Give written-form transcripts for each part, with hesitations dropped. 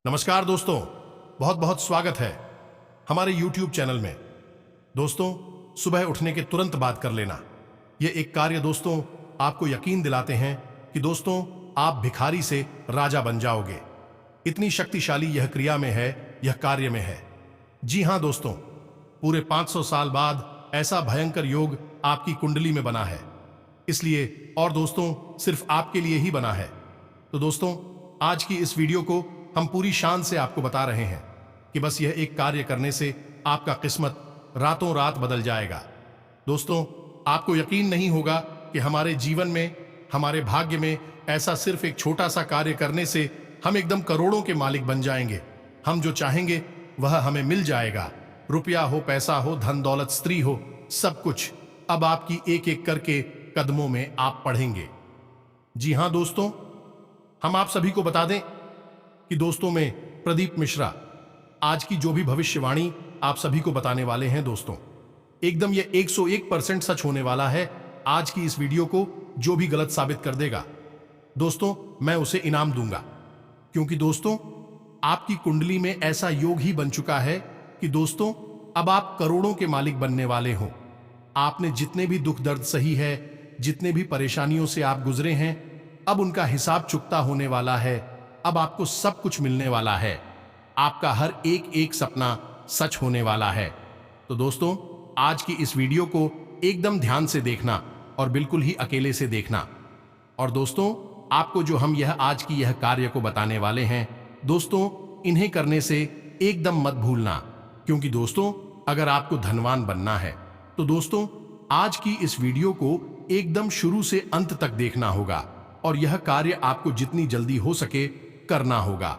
नमस्कार दोस्तों, बहुत बहुत स्वागत है हमारे YouTube चैनल में। दोस्तों, सुबह उठने के तुरंत बाद कर लेना ये एक कार्य दोस्तों आपको यकीन दिलाते हैं कि दोस्तों आप भिखारी से राजा बन जाओगे। इतनी शक्तिशाली यह क्रिया में है, यह कार्य में है। जी हां दोस्तों, पूरे 500 साल बाद ऐसा भयंकर योग आपकी कुंडली में बना है, इसलिए और दोस्तों सिर्फ आपके लिए ही बना है। तो दोस्तों आज की इस वीडियो को हम पूरी शान से आपको बता रहे हैं कि बस यह एक कार्य करने से आपका किस्मत रातों रात बदल जाएगा। दोस्तों आपको यकीन नहीं होगा कि हमारे जीवन में, हमारे भाग्य में ऐसा सिर्फ एक छोटा सा कार्य करने से हम एकदम करोड़ों के मालिक बन जाएंगे। हम जो चाहेंगे वह हमें मिल जाएगा। रुपया हो, पैसा हो, धन दौलत, स्त्री हो, सब कुछ अब आपकी एक एक करके कदमों में आप पढ़ेंगे। जी हां दोस्तों, हम आप सभी को बता दें कि दोस्तों में प्रदीप मिश्रा आज की जो भी भविष्यवाणी आप सभी को बताने वाले हैं दोस्तों, एकदम ये 101% सच होने वाला है। आज की इस वीडियो को जो भी गलत साबित कर देगा दोस्तों, मैं उसे इनाम दूंगा। क्योंकि दोस्तों आपकी कुंडली में ऐसा योग ही बन चुका है कि दोस्तों अब आप करोड़ों के मालिक बनने वाले हो। आपने जितने भी दुख दर्द सही है, जितने भी परेशानियों से आप गुजरे हैं, अब उनका हिसाब चुकता होने वाला है। अब आपको सब कुछ मिलने वाला है। आपका हर एक एक सपना सच होने वाला है। तो दोस्तों आज की इस वीडियो को एकदम ध्यान से देखना और बिल्कुल ही अकेले से देखना। और दोस्तों आपको जो हम यह आज की यह कार्य को बताने वाले हैं दोस्तों, इन्हें करने से एकदम मत भूलना। क्योंकि दोस्तों अगर आपको धनवान बनना है तो दोस्तों आज की इस वीडियो को एकदम शुरू से अंत तक देखना होगा और यह कार्य आपको जितनी जल्दी हो सके करना होगा।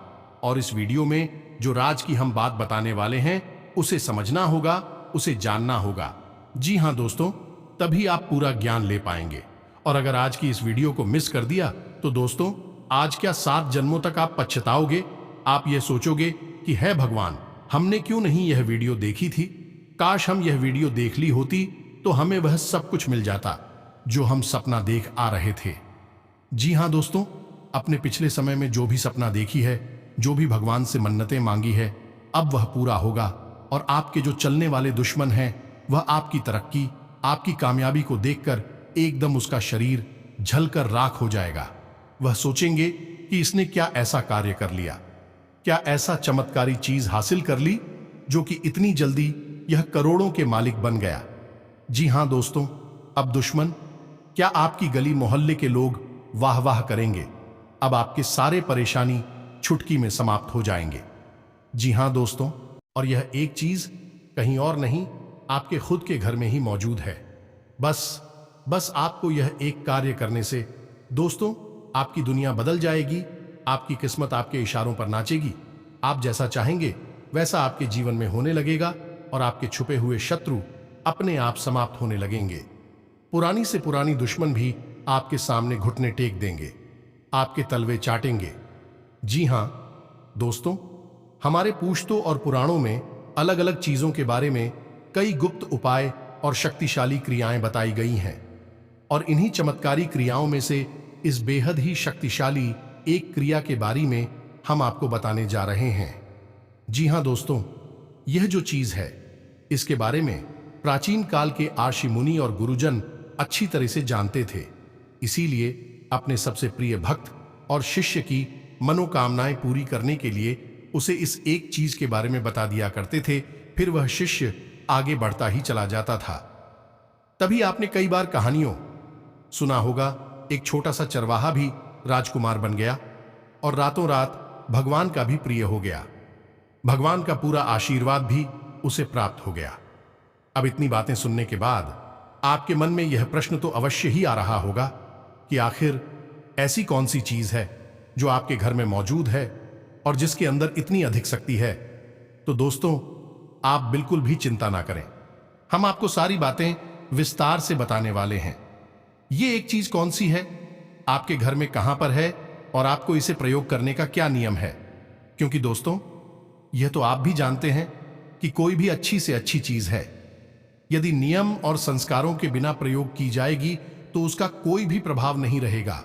और इस वीडियो में जो राज की हम बात बताने वाले हैं उसे समझना होगा, उसे जानना होगा। जी हां दोस्तों, तभी आप पूरा ज्ञान ले पाएंगे। और अगर आज की इस वीडियो को मिस कर दिया तो दोस्तों आज क्या 7 जन्मों तक आप पछताओगे। आप ये सोचोगे कि है भगवान, हमने क्यों नहीं यह वीडियो देखी थी। काश हम यह वीडियो देख ली होती तो हमें वह सब कुछ मिल जाता जो हम सपना देख आ रहे थे। जी हां दोस्तों, अपने पिछले समय में जो भी सपना देखी है, जो भी भगवान से मन्नतें मांगी है, अब वह पूरा होगा। और आपके जो चलने वाले दुश्मन हैं वह आपकी तरक्की, आपकी कामयाबी को देखकर एकदम उसका शरीर झलकर राख हो जाएगा। वह सोचेंगे कि इसने क्या ऐसा कार्य कर लिया, क्या ऐसा चमत्कारी चीज हासिल कर ली जो कि इतनी जल्दी यह करोड़ों के मालिक बन गया। जी हां दोस्तों, अब दुश्मन क्या आपकी गली मोहल्ले के लोग वाह वाह करेंगे। अब आपके सारे परेशानी चुटकी में समाप्त हो जाएंगे। जी हां दोस्तों, और यह एक चीज कहीं और नहीं, आपके खुद के घर में ही मौजूद है। बस आपको यह एक कार्य करने से दोस्तों आपकी दुनिया बदल जाएगी। आपकी किस्मत आपके इशारों पर नाचेगी। आप जैसा चाहेंगे वैसा आपके जीवन में होने लगेगा और आपके छुपे हुए शत्रु अपने आप समाप्त होने लगेंगे। पुरानी से पुरानी दुश्मन भी आपके सामने घुटने टेक देंगे, आपके तलवे चाटेंगे। जी हां दोस्तों, हमारे पुश्तों और पुराणों में अलग अलग चीजों के बारे में कई गुप्त उपाय और शक्तिशाली क्रियाएं बताई गई हैं। और इन्हीं चमत्कारी क्रियाओं में से इस बेहद ही शक्तिशाली एक क्रिया के बारे में हम आपको बताने जा रहे हैं। जी हां दोस्तों, यह जो चीज है इसके बारे में प्राचीन काल के आर्षि मुनि और गुरुजन अच्छी तरह से जानते थे। इसीलिए अपने सबसे प्रिय भक्त और शिष्य की मनोकामनाएं पूरी करने के लिए उसे इस एक चीज के बारे में बता दिया करते थे। फिर वह शिष्य आगे बढ़ता ही चला जाता था। तभी आपने कई बार कहानियों सुना होगा, एक छोटा सा चरवाहा भी राजकुमार बन गया और रातों रात भगवान का भी प्रिय हो गया। भगवान का पूरा आशीर्वाद भी उसे प्राप्त हो गया। अब इतनी बातें सुनने के बाद आपके मन में यह प्रश्न तो अवश्य ही आ रहा होगा कि आखिर ऐसी कौन सी चीज है जो आपके घर में मौजूद है और जिसके अंदर इतनी अधिक शक्ति है। तो दोस्तों आप बिल्कुल भी चिंता ना करें, हम आपको सारी बातें विस्तार से बताने वाले हैं। ये एक चीज कौन सी है, आपके घर में कहां पर है और आपको इसे प्रयोग करने का क्या नियम है। क्योंकि दोस्तों यह तो आप भी जानते हैं कि कोई भी अच्छी से अच्छी चीज है, यदि नियम और संस्कारों के बिना प्रयोग की जाएगी तो उसका कोई भी प्रभाव नहीं रहेगा।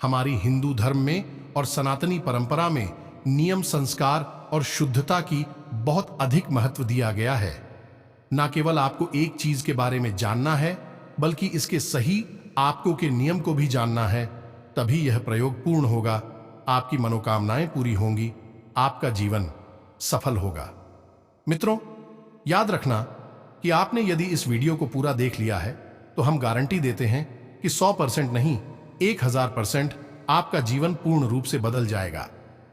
हमारी हिंदू धर्म में और सनातनी परंपरा में नियम, संस्कार और शुद्धता की बहुत अधिक महत्व दिया गया है। न केवल आपको एक चीज के बारे में जानना है, बल्कि इसके सही आपको के नियम को भी जानना है। तभी यह प्रयोग पूर्ण होगा, आपकी मनोकामनाएं पूरी होंगी, आपका जीवन सफल होगा। मित्रों, याद रखना कि आपने यदि इस वीडियो को पूरा देख लिया है तो हम गारंटी देते हैं कि 100% नहीं, 1000% आपका जीवन पूर्ण रूप से बदल जाएगा।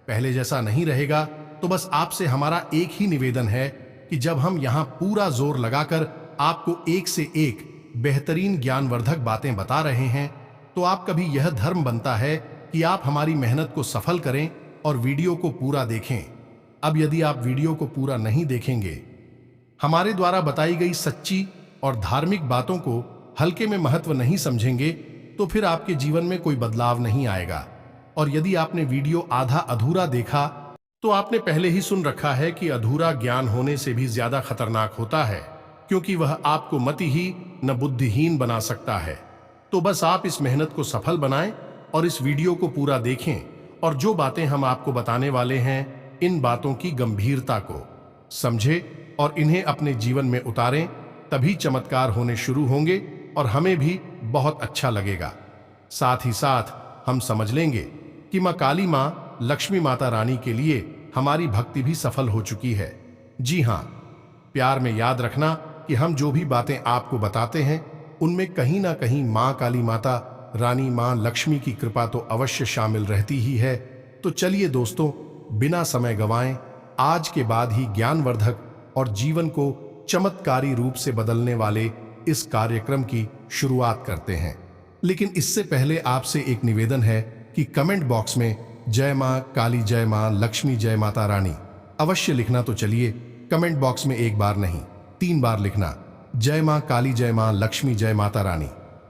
पहले जैसा नहीं रहेगा। तो बस आपसे हमारा एक ही निवेदन है कि जब हम यहां पूरा जोर लगाकर आपको एक से एक बेहतरीन ज्ञानवर्धक बातें बता रहे हैं, तो आपका भी यह धर्म बनता है कि आप हमारी मेहनत को सफल करें और वीडियो को पूरा देखें। अब यदि आप वीडियो को पूरा नहीं देखेंगे, हमारे द्वारा बताई गई सच्ची और धार्मिक बातों को हल्के में महत्व नहीं समझेंगे, तो फिर आपके जीवन में कोई बदलाव नहीं आएगा। और यदि आपने वीडियो आधा अधूरा देखा, तो आपने पहले ही सुन रखा है कि अधूरा ज्ञान होने से भी ज्यादा खतरनाक होता है, क्योंकि वह आपको मति ही न बुद्धिहीन बना सकता है। तो बस आप इस मेहनत को सफल बनाएं और इस वीडियो को पूरा देखें, और जो बातें हम आपको बताने वाले हैं, इन बातों की गंभीरता को समझें और इन्हें अपने जीवन में उतारें। तभी चमत्कार होने शुरू होंगे और हमें भी बहुत अच्छा लगेगा। साथ ही साथ हम समझ लेंगे कि माँ काली, माँ लक्ष्मी, माता रानी के लिए हमारी भक्ति भी सफल हो चुकी है। जी हाँ, प्यार में याद रखना कि हम जो भी बातें आपको बताते हैं, उनमें कहीं ना कहीं माँ काली, माता रानी, माँ लक्ष्मी की कृपा तो अवश्य शामिल रहती ही है। तो चलिए दोस्तों, बिना समय गंवाएं आज के बाद ही ज्ञानवर्धक और जीवन को चमत्कारी रूप से बदलने वाले इस कार्यक्रम की शुरुआत करते हैं। लेकिन इससे पहले आपसे एक निवेदन है कि कमेंट बॉक्स में जय मां काली, जय मां लक्ष्मी, जय माता रानी अवश्य लिखना। तो चलिए, कमेंट बॉक्स में एक बार नहीं, 3 बार लिखना, जय मां काली, जय मां लक्ष्मी, जय माता रानी।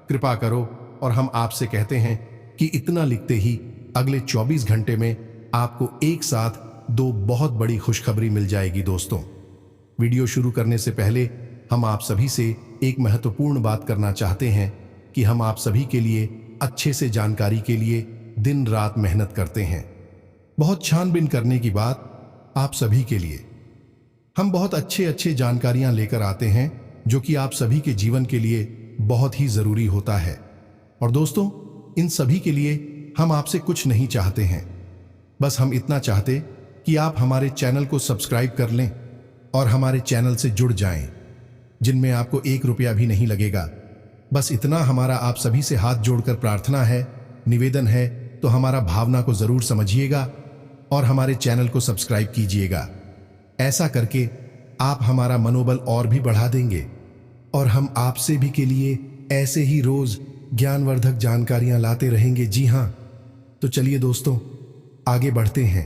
कृपा करो। और हम आपसे कहते हैं कि इतना लिखते ही अगले 24 घंटे में आपको एक साथ 2 बहुत बड़ी खुशखबरी मिल जाएगी। दोस्तों, वीडियो शुरू करने से पहले हम आप सभी से एक महत्वपूर्ण बात करना चाहते हैं कि हम आप सभी के लिए अच्छे से जानकारी के लिए दिन रात मेहनत करते हैं। बहुत छानबीन करने की बात आप सभी के लिए हम बहुत अच्छे जानकारियां लेकर आते हैं, जो कि आप सभी के जीवन के लिए बहुत ही जरूरी होता है। और दोस्तों, इन सभी के लिए हम आपसे कुछ नहीं चाहते हैं, बस हम इतना चाहते कि आप हमारे चैनल को सब्सक्राइब कर लें और हमारे चैनल से जुड़ जाएं, जिनमें आपको 1 रुपया भी नहीं लगेगा। बस इतना हमारा आप सभी से हाथ जोड़कर प्रार्थना है, निवेदन है। तो हमारा भावना को जरूर समझिएगा और हमारे चैनल को सब्सक्राइब कीजिएगा। ऐसा करके आप हमारा मनोबल और भी बढ़ा देंगे और हम आपसे भी के लिए ऐसे ही रोज ज्ञानवर्धक जानकारियां लाते रहेंगे। जी हाँ, तो चलिए दोस्तों, आगे बढ़ते हैं।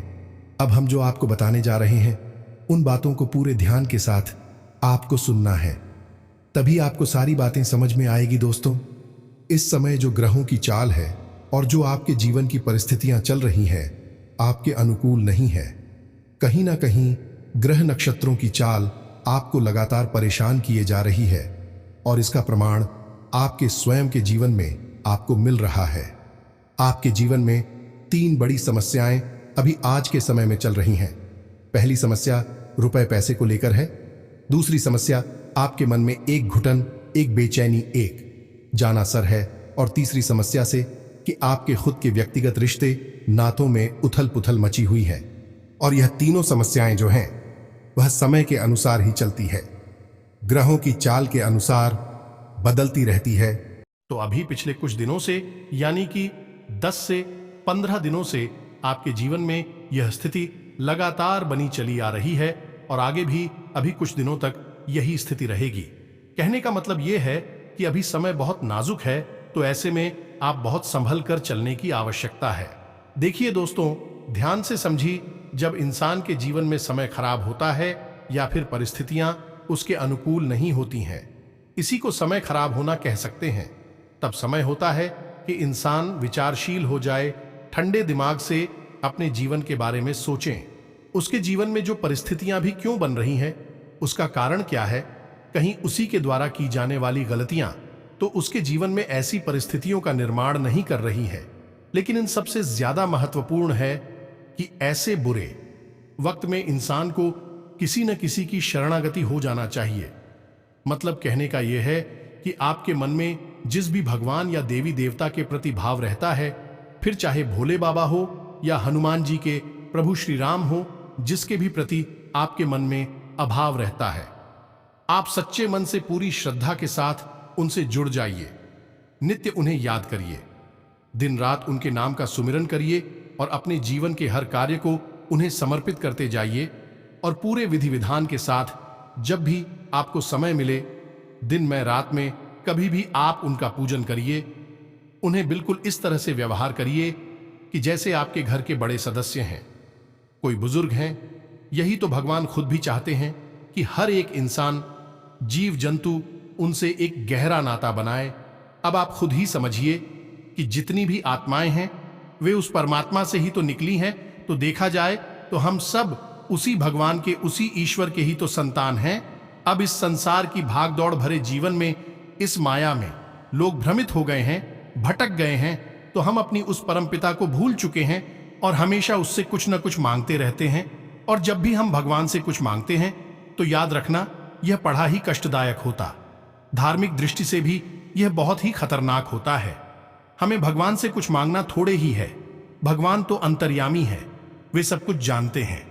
अब हम जो आपको बताने जा रहे हैं, उन बातों को पूरे ध्यान के साथ आपको सुनना है, तभी आपको सारी बातें समझ में आएगी। दोस्तों, इस समय जो ग्रहों की चाल है और जो आपके जीवन की परिस्थितियां चल रही हैं, आपके अनुकूल नहीं है। कहीं ना कहीं ग्रह नक्षत्रों की चाल आपको लगातार परेशान किए जा रही है, और इसका प्रमाण आपके स्वयं के जीवन में आपको मिल रहा है। आपके जीवन में 3 बड़ी समस्याएं अभी आज के समय में चल रही हैं। पहली समस्या रुपए पैसे को लेकर है। दूसरी समस्या आपके मन में एक घुटन, एक बेचैनी, एक जाना सर है। और तीसरी समस्या से कि आपके खुद के व्यक्तिगत रिश्ते नातों में उथल पुथल मची हुई है। और यह तीनों समस्याएं जो हैं, वह समय के अनुसार ही चलती है, ग्रहों की चाल के अनुसार बदलती रहती है। तो अभी पिछले कुछ दिनों से, यानी कि 10 से 15 दिनों से आपके जीवन में यह स्थिति लगातार बनी चली आ रही है और आगे भी अभी कुछ दिनों तक यही स्थिति रहेगी। कहने का मतलब यह है कि अभी समय बहुत नाजुक है, तो ऐसे में आप बहुत संभल कर चलने की आवश्यकता है। देखिए दोस्तों, ध्यान से समझिए, जब इंसान के जीवन में समय खराब होता है या फिर परिस्थितियां उसके अनुकूल नहीं होती हैं, इसी को समय खराब होना कह सकते हैं। तब समय होता है कि इंसान विचारशील हो जाए, ठंडे दिमाग से अपने जीवन के बारे में सोचें। उसके जीवन में जो परिस्थितियां भी क्यों बन रही हैं, उसका कारण क्या है। कहीं उसी के द्वारा की जाने वाली गलतियां तो उसके जीवन में ऐसी परिस्थितियों का निर्माण नहीं कर रही है। लेकिन इन सबसे ज्यादा महत्वपूर्ण है कि ऐसे बुरे वक्त में इंसान को किसी न किसी की शरणागति हो जाना चाहिए। मतलब कहने का यह है कि आपके मन में जिस भी भगवान या देवी देवता के प्रति भाव रहता है, फिर चाहे भोले बाबा हो या हनुमान जी के प्रभु श्री राम हो, जिसके भी प्रति आपके मन में अभाव रहता है, आप सच्चे मन से पूरी श्रद्धा के साथ उनसे जुड़ जाइए। नित्य उन्हें याद करिए, दिन रात उनके नाम का सुमिरन करिए और अपने जीवन के हर कार्य को उन्हें समर्पित करते जाइए। और पूरे विधि विधान के साथ जब भी आपको समय मिले, दिन में रात में कभी भी आप उनका पूजन करिए। उन्हें बिल्कुल इस तरह से व्यवहार करिए कि जैसे आपके घर के बड़े सदस्य हैं, कोई बुजुर्ग हैं। यही तो भगवान खुद भी चाहते हैं कि हर एक इंसान, जीव जंतु उनसे एक गहरा नाता बनाए। अब आप खुद ही समझिए कि जितनी भी आत्माएं हैं वे उस परमात्मा से ही तो निकली हैं। तो देखा जाए तो हम सब उसी भगवान के, उसी ईश्वर के ही तो संतान हैं। अब इस संसार की भागदौड़ भरे जीवन में, इस माया में लोग भ्रमित हो गए हैं, भटक गए हैं। तो हम अपनी उस परमपिता को भूल चुके हैं और हमेशा उससे कुछ न कुछ मांगते रहते हैं। और जब भी हम भगवान से कुछ मांगते हैं तो याद रखना, यह बड़ा ही कष्टदायक होता, धार्मिक दृष्टि से भी यह बहुत ही खतरनाक होता है। हमें भगवान से कुछ मांगना थोड़े ही है। भगवान तो अंतर्यामी है, वे सब कुछ जानते हैं।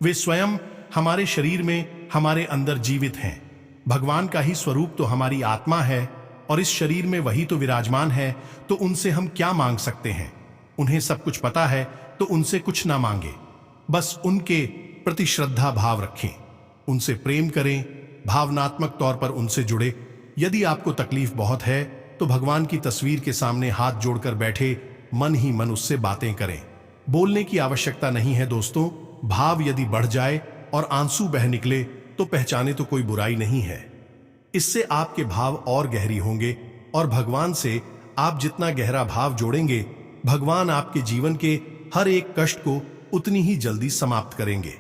वे स्वयं हमारे शरीर में, हमारे अंदर जीवित हैं। भगवान का ही स्वरूप तो हमारी आत्मा है और इस शरीर में वही तो विराजमान है। तो उनसे हम क्या मांग सकते हैं? उन्हें सब कुछ पता है, तो उनसे कुछ ना मांगे, बस उनके प्रति श्रद्धा भाव रखें, उनसे प्रेम करें, भावनात्मक तौर पर उनसे जुड़े। यदि आपको तकलीफ बहुत है तो भगवान की तस्वीर के सामने हाथ जोड़कर बैठे, मन ही मन उससे बातें करें। बोलने की आवश्यकता नहीं है दोस्तों। भाव यदि बढ़ जाए और आंसू बह निकले तो पहचाने तो कोई बुराई नहीं है। इससे आपके भाव और गहरी होंगे और भगवान से आप जितना गहरा भाव जोड़ेंगे, भगवान आपके जीवन के हर एक कष्ट को उतनी ही जल्दी समाप्त करेंगे।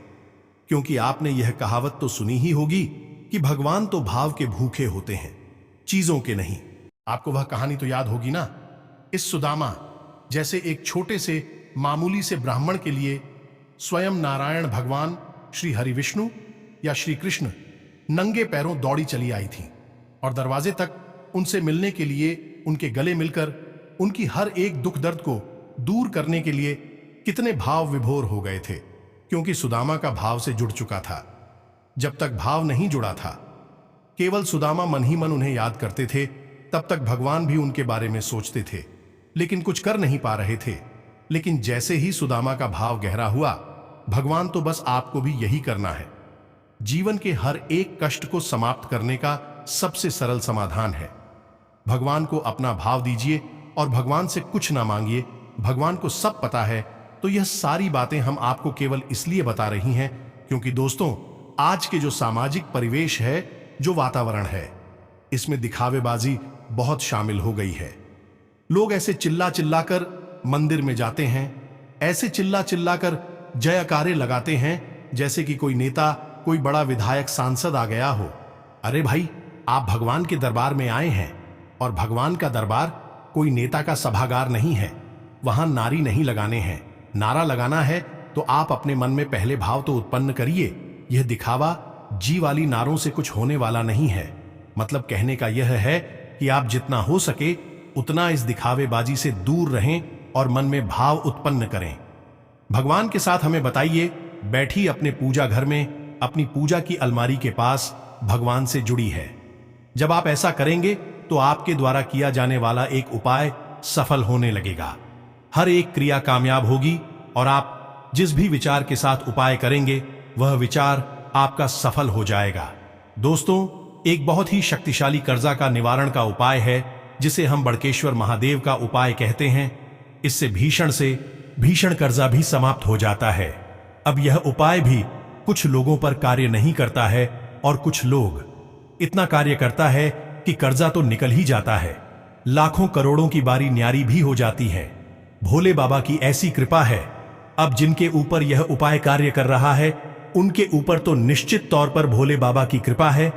क्योंकि आपने यह कहावत तो सुनी ही होगी कि भगवान तो भाव के भूखे होते हैं, चीजों के नहीं। आपको वह कहानी तो याद होगी ना, इस सुदामा जैसे एक छोटे से मामूली से ब्राह्मण के लिए स्वयं नारायण भगवान श्री हरि विष्णु या श्री कृष्ण नंगे पैरों दौड़ी चली आई थी और दरवाजे तक उनसे मिलने के लिए उनके गले मिलकर उनकी हर एक दुख दर्द को दूर करने के लिए कितने भाव विभोर हो गए थे। क्योंकि सुदामा का भाव से जुड़ चुका था। जब तक भाव नहीं जुड़ा था, केवल सुदामा मन ही मन उन्हें याद करते थे, तब तक भगवान भी उनके बारे में सोचते थे, लेकिन कुछ कर नहीं पा रहे थे। लेकिन जैसे ही सुदामा का भाव गहरा हुआ, भगवान तो बस आपको भी यही करना है। जीवन के हर एक कष्ट को समाप्त करने का सबसे सरल समाधान है। भगवान को अपना भाव दीजिए और भगवान से कुछ ना मांगिए। भगवान को सब पता है। तो यह सारी बातें हम आपको केवल इसलिए बता रही हैं क्योंकि दोस्तों, आज के जो सामाजिक परिवेश है, जो वातावरण है, इसमें दिखावेबाजी बहुत शामिल हो गई है। लोग ऐसे चिल्ला चिल्ला कर मंदिर में जाते हैं, ऐसे चिल्ला चिल्ला कर जयकारे लगाते हैं जैसे कि कोई नेता, कोई बड़ा विधायक, सांसद आ गया हो। अरे भाई, आप भगवान के दरबार में आए हैं और भगवान का दरबार कोई नेता का सभागार नहीं है। वहां नारी नहीं लगाने हैं, नारा लगाना है तो आप अपने मन में पहले भाव तो उत्पन्न करिए। यह दिखावा जी वाली नारों से कुछ होने वाला नहीं है। मतलब कहने का यह है कि आप जितना हो सके उतना इस दिखावेबाजी से दूर रहें और मन में भाव उत्पन्न करें। भगवान के साथ हमें बताइए, बैठी अपने पूजा घर में, अपनी पूजा की अलमारी के पास भगवान से जुड़ी है। जब आप ऐसा करेंगे तो आपके द्वारा किया जाने वाला एक उपाय सफल होने लगेगा। हर एक क्रिया कामयाब होगी और आप जिस भी विचार के साथ उपाय करेंगे वह विचार आपका सफल हो जाएगा। दोस्तों, एक बहुत ही शक्तिशाली कर्जा का निवारण का उपाय है जिसे हम बड़केश्वर महादेव का उपाय कहते हैं। इससे भीषण कर्जा भी समाप्त हो जाता है। अब यह उपाय भी कुछ लोगों पर कार्य नहीं करता है और कुछ लोग इतना कार्य करता है कि कर्जा तो निकल ही जाता है, लाखों करोड़ों की बारी न्यारी भी हो जाती है। भोले बाबा की ऐसी कृपा है। अब जिनके ऊपर यह उपाय कार्य कर रहा है उनके ऊपर तो निश्चित तौर पर भोले बाबा की कृपा है,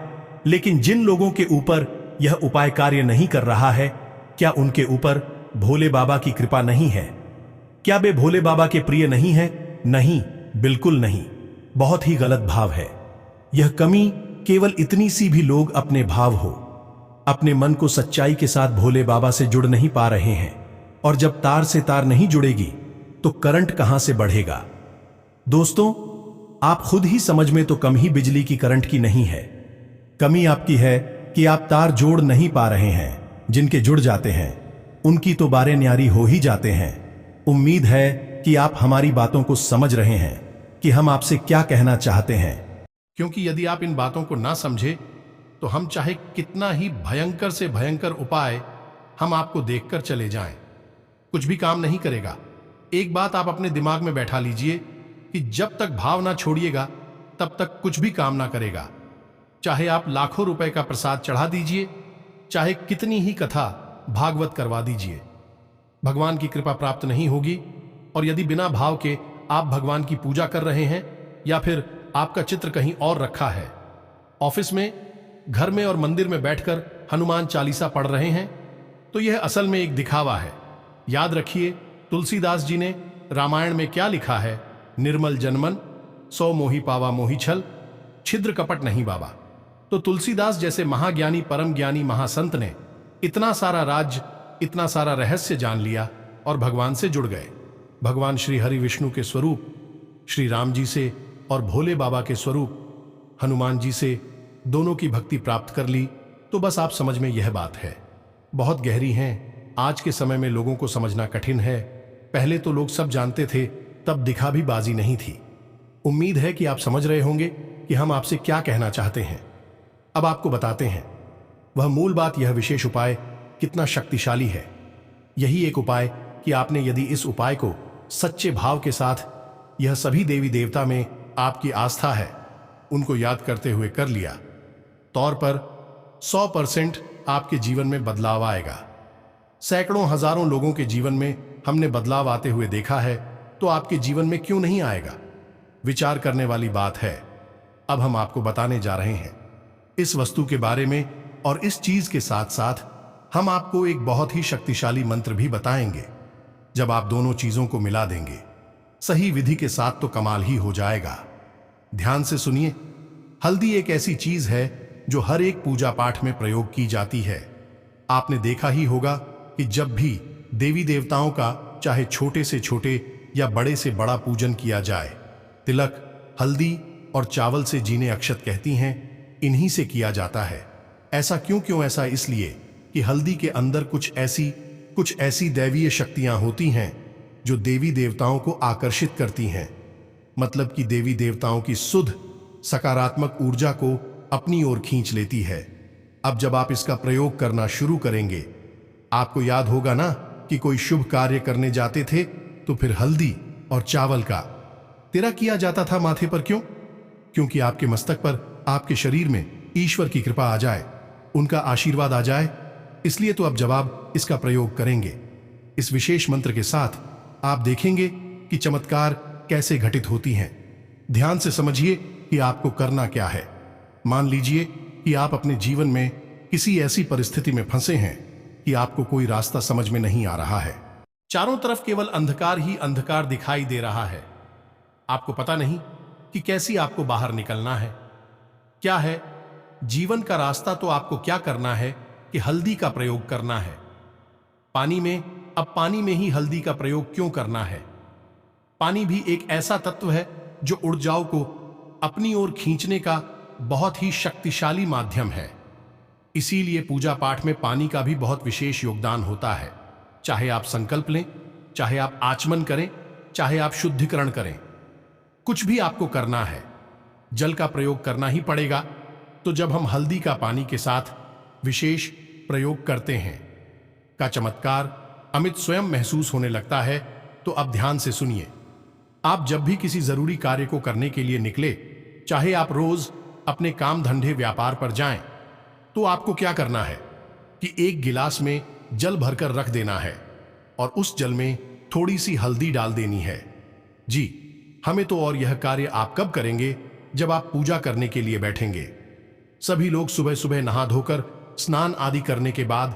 लेकिन जिन लोगों के ऊपर यह उपाय कार्य नहीं कर रहा है, क्या उनके ऊपर भोले बाबा की कृपा नहीं है? क्या वे भोले बाबा के प्रिय नहीं है? नहीं, बिल्कुल नहीं, बहुत ही गलत भाव है। यह कमी केवल इतनी सी भी लोग अपने भाव हो, अपने मन को सच्चाई के साथ भोले बाबा से जुड़ नहीं पा रहे हैं। और जब तार से तार नहीं जुड़ेगी तो करंट कहां से बढ़ेगा। दोस्तों, आप खुद ही समझ में तो कम ही बिजली की करंट की नहीं है। कमी आपकी है कि आप तार जोड़ नहीं पा रहे हैं। जिनके जुड़ जाते हैं उनकी तो बारे न्यारी हो ही जाते हैं। उम्मीद है कि आप हमारी बातों को समझ रहे हैं कि हम आपसे क्या कहना चाहते हैं। क्योंकि यदि आप इन बातों को ना समझे तो हम चाहे कितना ही भयंकर से भयंकर उपाय हम आपको देखकर चले जाएं, कुछ भी काम नहीं करेगा। एक बात आप अपने दिमाग में बैठा लीजिए कि जब तक भाव ना छोड़िएगा तब तक कुछ भी काम ना करेगा। चाहे आप लाखों रुपए का प्रसाद चढ़ा दीजिए, चाहे कितनी ही कथा भागवत करवा दीजिए, भगवान की कृपा प्राप्त नहीं होगी। और यदि बिना भाव के आप भगवान की पूजा कर रहे हैं या फिर आपका चित्र कहीं और रखा है, ऑफिस में, घर में और मंदिर में बैठकर हनुमान चालीसा पढ़ रहे हैं, तो यह असल में एक दिखावा है। याद रखिए, तुलसीदास जी ने रामायण में क्या लिखा है, निर्मल जनमन सौ मोही पावा मोही छल, छिद्र कपट नहीं बाबा। तो तुलसीदास जैसे महाज्ञानी परम ज्ञानी महासंत ने इतना सारा राज्य, इतना सारा रहस्य जान लिया और भगवान से जुड़ गए। भगवान श्री हरि विष्णु के स्वरूप श्री राम जी से और भोले बाबा के स्वरूप हनुमान जी से दोनों की भक्ति प्राप्त कर ली। तो बस आप समझ में यह बात है, बहुत गहरी हैं। आज के समय में लोगों को समझना कठिन है। पहले तो लोग सब जानते थे, तब दिखा भी बाजी नहीं थी। उम्मीद है कि आप समझ रहे होंगे कि हम आपसे क्या कहना चाहते हैं। अब आपको बताते हैं वह मूल बात, यह विशेष उपाय कितना शक्तिशाली है। यही एक उपाय कि आपने यदि इस उपाय को सच्चे भाव के साथ, यह सभी देवी देवता में आपकी आस्था है, उनको याद करते हुए कर लिया, तौर पर 100% आपके जीवन में बदलाव आएगा। सैकड़ों हजारों लोगों के जीवन में हमने बदलाव आते हुए देखा है, तो आपके जीवन में क्यों नहीं आएगा। विचार करने वाली बात है। अब हम आपको बताने जा रहे हैं इस वस्तु के बारे में, और इस चीज के साथ साथ हम आपको एक बहुत ही शक्तिशाली मंत्र भी बताएंगे। जब आप दोनों चीजों को मिला देंगे सही विधि के साथ तो कमाल ही हो जाएगा। ध्यान से सुनिए। हल्दी एक ऐसी चीज है जो हर एक पूजा पाठ में प्रयोग की जाती है। आपने देखा ही होगा कि जब भी देवी देवताओं का चाहे छोटे से छोटे या बड़े से बड़ा पूजन किया जाए, तिलक, हल्दी और चावल से जीने अक्षत कहती हैं, इन्हीं से किया जाता है। ऐसा क्यों? ऐसा इसलिए कि हल्दी के अंदर कुछ ऐसी दैवीय शक्तियां होती हैं जो देवी देवताओं को आकर्षित करती हैं। मतलब कि देवी देवताओं की शुद्ध सकारात्मक ऊर्जा को अपनी ओर खींच लेती है। अब जब आप इसका प्रयोग करना शुरू करेंगे, आपको याद होगा ना कि कोई शुभ कार्य करने जाते थे तो फिर हल्दी और चावल का तिरा किया जाता था माथे पर। क्यों? क्योंकि आपके मस्तक पर, आपके शरीर में ईश्वर की कृपा आ जाए, उनका आशीर्वाद आ जाए। इसलिए तो अब जब आप इसका प्रयोग करेंगे इस विशेष मंत्र के साथ, आप देखेंगे कि चमत्कार कैसे घटित होती हैं। ध्यान से समझिए कि आपको करना क्या है। मान लीजिए कि आप अपने जीवन में किसी ऐसी परिस्थिति में फंसे हैं कि आपको कोई रास्ता समझ में नहीं आ रहा है। चारों तरफ केवल अंधकार ही अंधकार दिखाई दे रहा है। आपको पता नहीं कि कैसे आपको बाहर निकलना है। क्या है जीवन का रास्ता? तो आपको क्या करना है कि हल्दी का प्रयोग करना है पानी में। अब पानी में ही हल्दी का प्रयोग क्यों करना है? पानी भी एक ऐसा तत्व है जो ऊर्जाओं को अपनी ओर खींचने का बहुत ही शक्तिशाली माध्यम है। इसीलिए पूजा पाठ में पानी का भी बहुत विशेष योगदान होता है। चाहे आप संकल्प लें, चाहे आप आचमन करें, चाहे आप शुद्धिकरण करें, कुछ भी आपको करना है, जल का प्रयोग करना ही पड़ेगा। तो जब हम हल्दी का पानी के साथ विशेष प्रयोग करते हैं का चमत्कार अमित स्वयं महसूस होने लगता है। तो अब ध्यान से सुनिए। आप जब भी किसी जरूरी कार्य को करने के लिए निकले, चाहे आप रोज अपने काम धंधे व्यापार पर जाएं, तो आपको क्या करना है कि एक गिलास में जल भरकर रख देना है और उस जल में थोड़ी सी हल्दी डाल देनी है। जी हमें तो। और यह कार्य आप कब करेंगे? जब आप पूजा करने के लिए बैठेंगे। सभी लोग सुबह सुबह नहा धोकर स्नान आदि करने के बाद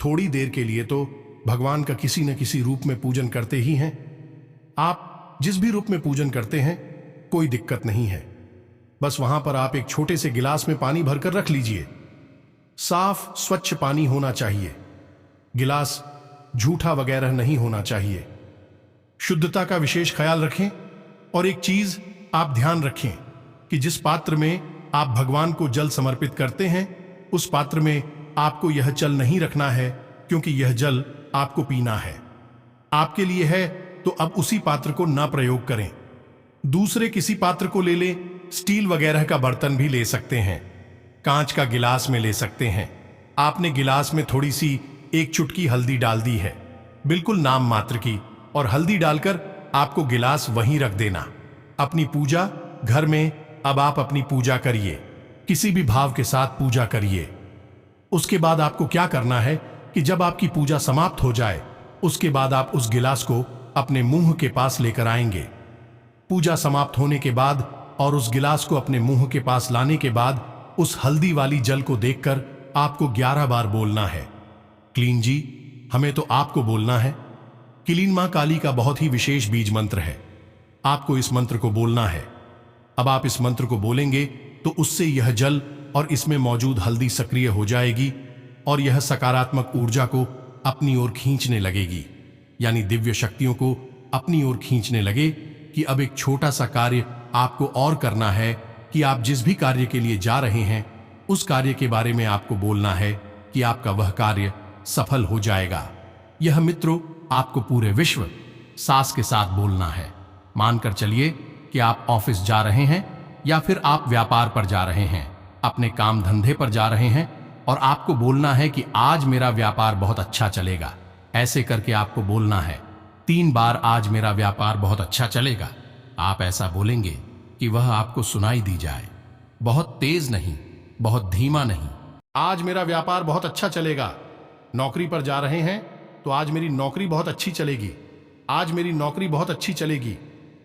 थोड़ी देर के लिए तो भगवान का किसी न किसी रूप में पूजन करते ही हैं। आप जिस भी रूप में पूजन करते हैं कोई दिक्कत नहीं है। बस वहां पर आप एक छोटे से गिलास में पानी भरकर रख लीजिए। साफ स्वच्छ पानी होना चाहिए। गिलास झूठा वगैरह नहीं होना चाहिए। शुद्धता का विशेष ख्याल रखें। और एक चीज आप ध्यान रखें कि जिस पात्र में आप भगवान को जल समर्पित करते हैं उस पात्र में आपको यह जल नहीं रखना है, क्योंकि यह जल आपको पीना है। आपके लिए है तो अब उसी पात्र को ना प्रयोग करें। दूसरे किसी पात्र को ले लें। स्टील वगैरह का बर्तन भी ले सकते हैं, कांच का गिलास में ले सकते हैं। आपने गिलास में थोड़ी सी एक चुटकी हल्दी डाल दी है, बिल्कुल नाम मात्र की, और हल्दी डालकर आपको गिलास वहीं रख देना। अपनी पूजा घर में अब आप अपनी पूजा करिए, किसी भी भाव के साथ पूजा करिए। उसके बाद आपको क्या करना है कि जब आपकी पूजा समाप्त हो जाए उसके बाद आप उस गिलास को अपने मुंह के पास लेकर आएंगे। पूजा समाप्त होने के बाद और उस गिलास को अपने मुंह के पास लाने के बाद उस हल्दी वाली जल को देखकर आपको 11 बार बोलना है, क्लीन जी, हमें तो आपको बोलना है। क्लीन मां काली का बहुत ही विशेष बीज मंत्र है। आपको इस मंत्र को बोलना है। अब आप इस मंत्र को बोलेंगे तो उससे यह जल और इसमें मौजूद हल्दी सक्रिय हो जाएगी और यह सकारात्मक ऊर्जा को अपनी ओर खींचने लगेगी, यानी दिव्य शक्तियों को अपनी ओर खींचने लगे कि अब एक छोटा सा कार्य आपको और करना है कि आप जिस भी कार्य के लिए जा रहे हैं उस कार्य के बारे में आपको बोलना है कि आपका वह कार्य सफल हो जाएगा। यह मित्रों आपको पूरे विश्व सास के साथ बोलना है। मानकर चलिए कि आप ऑफिस जा रहे हैं या फिर आप व्यापार पर जा रहे हैं, अपने काम धंधे पर जा रहे हैं और आपको बोलना है कि आज मेरा व्यापार बहुत अच्छा चलेगा। ऐसे करके आपको बोलना है 3 बार, आज मेरा व्यापार बहुत अच्छा चलेगा। आप ऐसा बोलेंगे कि वह आपको सुनाई दी जाए, बहुत तेज नहीं, बहुत धीमा नहीं। आज मेरा व्यापार बहुत अच्छा चलेगा। नौकरी पर जा रहे हैं तो आज मेरी नौकरी बहुत अच्छी चलेगी। आज मेरी नौकरी बहुत अच्छी चलेगी।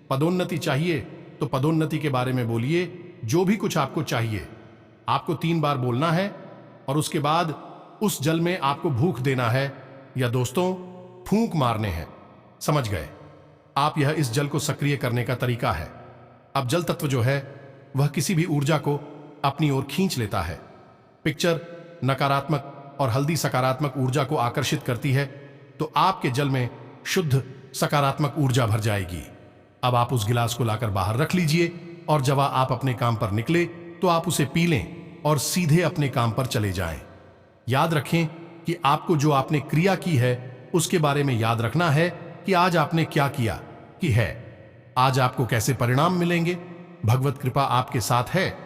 पदोन्नति चाहिए तो पदोन्नति के बारे में बोलिए। जो भी कुछ आपको चाहिए आपको 3 बार बोलना है और उसके बाद उस जल में आपको भूख देना है या दोस्तों फूंक मारने हैं। समझ गए आप? यह इस जल को सक्रिय करने का तरीका है। अब जल तत्व जो है वह किसी भी ऊर्जा को अपनी ओर खींच लेता है। पिक्चर नकारात्मक और हल्दी सकारात्मक ऊर्जा को आकर्षित करती है, तो आपके जल में शुद्ध सकारात्मक ऊर्जा भर जाएगी। अब आप उस गिलास को लाकर बाहर रख लीजिए और जब आप अपने काम पर निकले तो आप उसे पी लें और सीधे अपने काम पर चले जाएं। याद रखें कि आपको जो आपने क्रिया की है उसके बारे में याद रखना है कि आज आपने क्या किया कि है, आज आपको कैसे परिणाम मिलेंगे। भगवत कृपा आपके साथ है,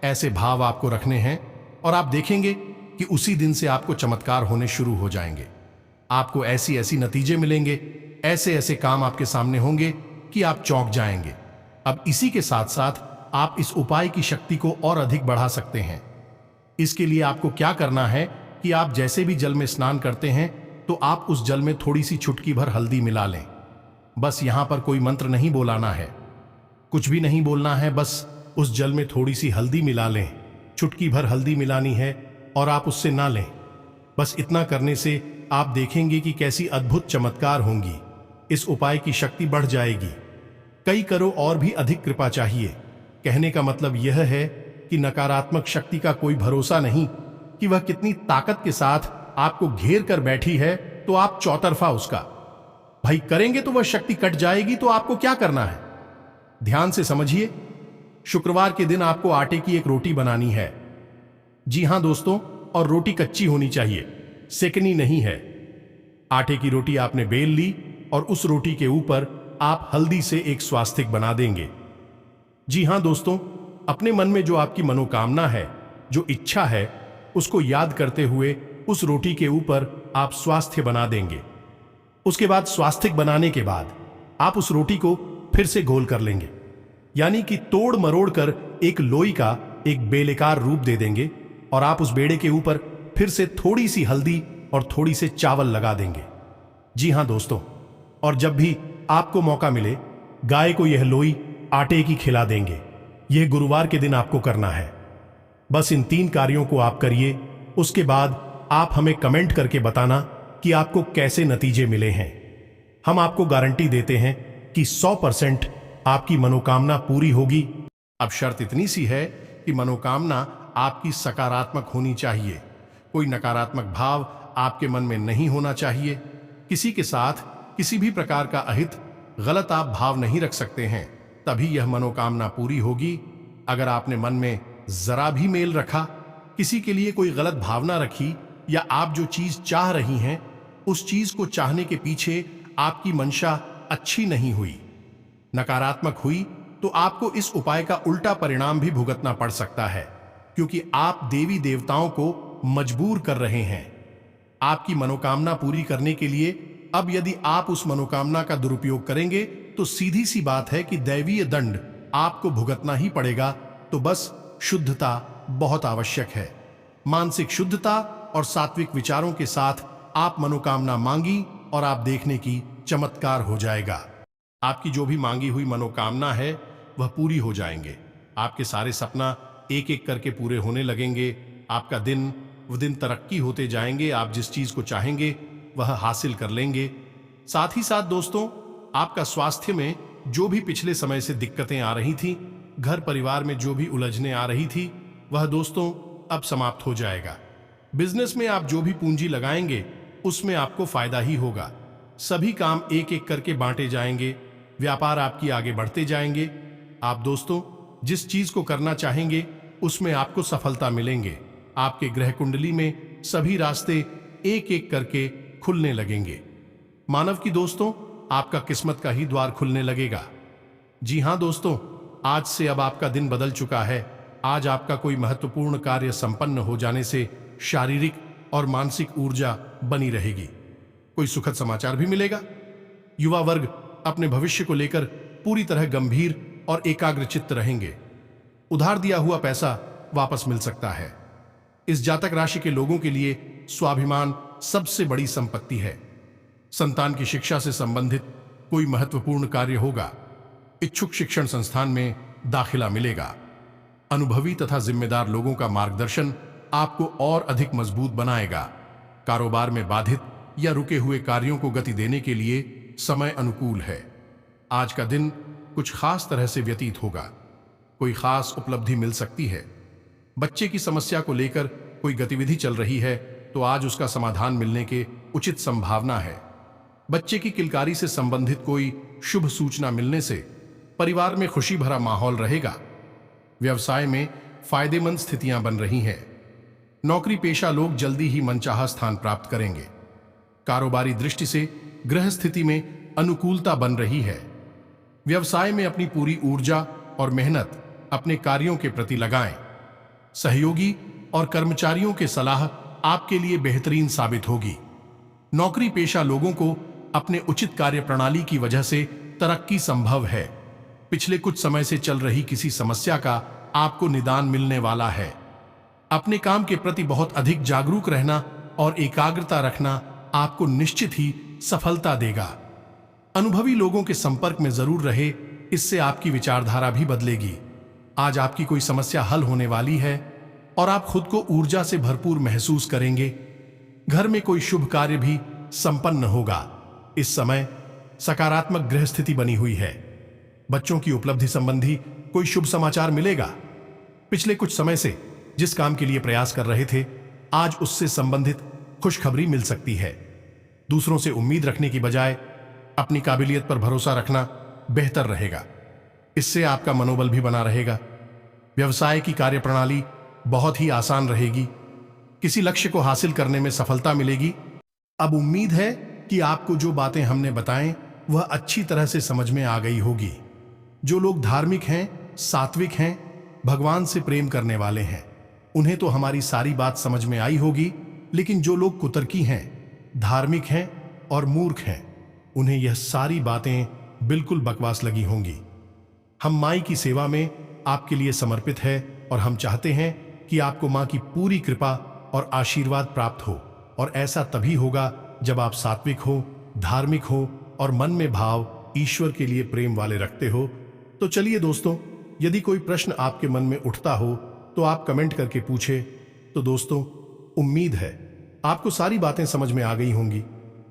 ऐसे भाव आपको रखने हैं और आप देखेंगे कि उसी दिन से आपको चमत्कार होने शुरू हो जाएंगे। आपको ऐसी ऐसी नतीजे मिलेंगे, ऐसे ऐसे काम आपके सामने होंगे कि आप चौंक जाएंगे। अब इसी के साथ साथ आप इस उपाय की शक्ति को और अधिक बढ़ा सकते हैं। इसके लिए आपको क्या करना है कि आप जैसे भी जल में स्नान करते हैं तो आप उस जल में थोड़ी सी चुटकी भर हल्दी मिला लें। बस यहां पर कोई मंत्र नहीं बोलाना है, कुछ भी नहीं बोलना है, बस उस जल में थोड़ी सी हल्दी मिला लें। चुटकी भर हल्दी मिलानी है और आप उससे ना लें। बस इतना करने से आप देखेंगे कि कैसी अद्भुत चमत्कार होंगी। इस उपाय की शक्ति बढ़ जाएगी। कई करो और भी अधिक कृपा चाहिए। कहने का मतलब यह है कि नकारात्मक शक्ति का कोई भरोसा नहीं कि वह कितनी ताकत के साथ आपको घेर कर बैठी है, तो आप चौतरफा उसका भाई करेंगे तो वह शक्ति कट जाएगी। तो आपको क्या करना है, ध्यान से समझिए। शुक्रवार के दिन आपको आटे की एक रोटी बनानी है। जी हां दोस्तों, और रोटी कच्ची होनी चाहिए, सेकनी नहीं है। आटे की रोटी आपने बेल ली और उस रोटी के ऊपर आप हल्दी से एक स्वास्तिक बना देंगे। जी हां दोस्तों, अपने मन में जो आपकी मनोकामना है, जो इच्छा है, उसको याद करते हुए उस रोटी के ऊपर आप स्वास्थ्य बना देंगे। उसके बाद स्वास्तिक बनाने के बाद आप उस रोटी को फिर से गोल कर लेंगे, यानी कि तोड़ मरोड़ कर एक लोई का एक बेलेकार रूप दे देंगे और आप उस बेड़े के ऊपर फिर से थोड़ी सी हल्दी और थोड़ी से चावल लगा देंगे। जी हां दोस्तों, और जब भी आपको मौका मिले गाय को यह लोई आटे की खिला देंगे। यह गुरुवार के दिन आपको करना है। बस इन 3 कार्यों को आप करिए। उसके बाद आप हमें कमेंट करके बताना कि आपको कैसे नतीजे मिले हैं। हम आपको गारंटी देते हैं कि 100% आपकी मनोकामना पूरी होगी। अब शर्त इतनी सी है कि मनोकामना आपकी सकारात्मक होनी चाहिए। कोई नकारात्मक भाव आपके मन में नहीं होना चाहिए। किसी के साथ किसी भी प्रकार का अहित, गलत आप भाव नहीं रख सकते हैं, तभी यह मनोकामना पूरी होगी। अगर आपने मन में जरा भी मेल रखा, किसी के लिए कोई गलत भावना रखी, या आप जो चीज चाह रही हैं उस चीज को चाहने के पीछे आपकी मंशा अच्छी नहीं हुई, नकारात्मक हुई, तो आपको इस उपाय का उल्टा परिणाम भी भुगतना पड़ सकता है, क्योंकि आप देवी देवताओं को मजबूर कर रहे हैं आपकी मनोकामना पूरी करने के लिए। अब यदि आप उस मनोकामना का दुरुपयोग करेंगे तो सीधी सी बात है कि दैवीय दंड आपको भुगतना ही पड़ेगा। तो बस शुद्धता बहुत आवश्यक है। मानसिक शुद्धता और सात्विक विचारों के साथ आप मनोकामना मांगी और आप देखने की चमत्कार हो जाएगा। आपकी जो भी मांगी हुई मनोकामना है वह पूरी हो जाएंगे। आपके सारे सपना एक एक करके पूरे होने लगेंगे। आपका दिन व दिन तरक्की होते जाएंगे। आप जिस चीज को चाहेंगे वह हासिल कर लेंगे। साथ ही साथ दोस्तों, आपका स्वास्थ्य में जो भी पिछले समय से दिक्कतें आ रही थी, घर परिवार में जो भी उलझने आ रही थी, वह दोस्तों अब समाप्त हो जाएगा। बिजनेस में आप जो भी पूंजी लगाएंगे उसमें आपको फायदा ही होगा। सभी काम एक एक करके बांटे जाएंगे। व्यापार आपकी आगे बढ़ते जाएंगे। आप दोस्तों जिस चीज को करना चाहेंगे उसमें आपको सफलता मिलेंगे। आपके ग्रह कुंडली में सभी रास्ते एक एक करके खुलने लगेंगे। मानव की दोस्तों आपका किस्मत का ही द्वार खुलने लगेगा। जी हां दोस्तों, आज से अब आपका दिन बदल चुका है। आज आपका कोई महत्वपूर्ण कार्य संपन्न हो जाने से शारीरिक और मानसिक ऊर्जा बनी रहेगी। कोई सुखद समाचार भी मिलेगा। युवा वर्ग अपने भविष्य को लेकर पूरी तरह गंभीर और एकाग्रचित्त रहेंगे। उधार दिया हुआ पैसा वापस मिल सकता है। इस जातक राशि के लोगों के लिए स्वाभिमान सबसे बड़ी संपत्ति है। संतान की शिक्षा से संबंधित कोई महत्वपूर्ण कार्य होगा। इच्छुक शिक्षण संस्थान में दाखिला मिलेगा। अनुभवी तथा जिम्मेदार लोगों का मार्गदर्शन आपको और अधिक मजबूत बनाएगा। कारोबार में बाधित या रुके हुए कार्यों को गति देने के लिए समय अनुकूल है। आज का दिन कुछ खास तरह से व्यतीत होगा। कोई खास उपलब्धि मिल सकती है। बच्चे की समस्या को लेकर कोई गतिविधि चल रही है तो आज उसका समाधान मिलने के उचित संभावना है। बच्चे की किलकारी से संबंधित कोई शुभ सूचना मिलने से परिवार में खुशी भरा माहौल रहेगा। व्यवसाय में फायदेमंद स्थितियां बन रही हैं। नौकरी पेशा लोग जल्दी ही मनचाहा स्थान प्राप्त करेंगे। कारोबारी दृष्टि से ग्रह स्थिति में अनुकूलता बन रही है। व्यवसाय में अपनी पूरी ऊर्जा और मेहनत अपने कार्यों के प्रति लगाएं। सहयोगी और कर्मचारियों की सलाह आपके लिए बेहतरीन साबित होगी। नौकरी पेशा लोगों को अपने उचित कार्य प्रणाली की वजह से तरक्की संभव है। पिछले कुछ समय से चल रही किसी समस्या का आपको निदान मिलने वाला है। अपने काम के प्रति बहुत अधिक जागरूक रहना और एकाग्रता रखना आपको निश्चित ही सफलता देगा। अनुभवी लोगों के संपर्क में जरूर रहे, इससे आपकी विचारधारा भी बदलेगी। आज आपकी कोई समस्या हल होने वाली है और आप खुद को ऊर्जा से भरपूर महसूस करेंगे। घर में कोई शुभ कार्य भी संपन्न होगा। इस समय सकारात्मक ग्रह स्थिति बनी हुई है। बच्चों की उपलब्धि संबंधी कोई शुभ समाचार मिलेगा। पिछले कुछ समय से जिस काम के लिए प्रयास कर रहे थे, आज उससे संबंधित खुशखबरी मिल सकती है। दूसरों से उम्मीद रखने की बजाय अपनी काबिलियत पर भरोसा रखना बेहतर रहेगा। इससे आपका मनोबल भी बना रहेगा। व्यवसाय की कार्यप्रणाली बहुत ही आसान रहेगी। किसी लक्ष्य को हासिल करने में सफलता मिलेगी। अब उम्मीद है कि आपको जो बातें हमने बताएं वह अच्छी तरह से समझ में आ गई होगी। जो लोग धार्मिक हैं, सात्विक हैं, भगवान से प्रेम करने वाले हैं, उन्हें तो हमारी सारी बात समझ में आई होगी। लेकिन जो लोग कुतर्की हैं, धार्मिक हैं और मूर्ख हैं, उन्हें यह सारी बातें बिल्कुल बकवास लगी होंगी। हम माई की सेवा में आपके लिए समर्पित है और हम चाहते हैं कि आपको मां की पूरी कृपा और आशीर्वाद प्राप्त हो। और ऐसा तभी होगा जब आप सात्विक हो, धार्मिक हो और मन में भाव ईश्वर के लिए प्रेम वाले रखते हो। तो चलिए दोस्तों, यदि कोई प्रश्न आपके मन में उठता हो तो आप कमेंट करके पूछे। तो दोस्तों, उम्मीद है आपको सारी बातें समझ में आ गई होंगी।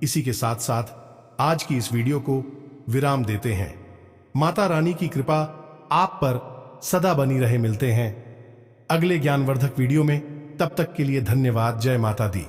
इसी के साथ साथ आज की इस वीडियो को विराम देते हैं। माता रानी की कृपा आप पर सदा बनी रहे। मिलते हैं अगले ज्ञानवर्धक वीडियो में। तब तक के लिए धन्यवाद। जय माता दी।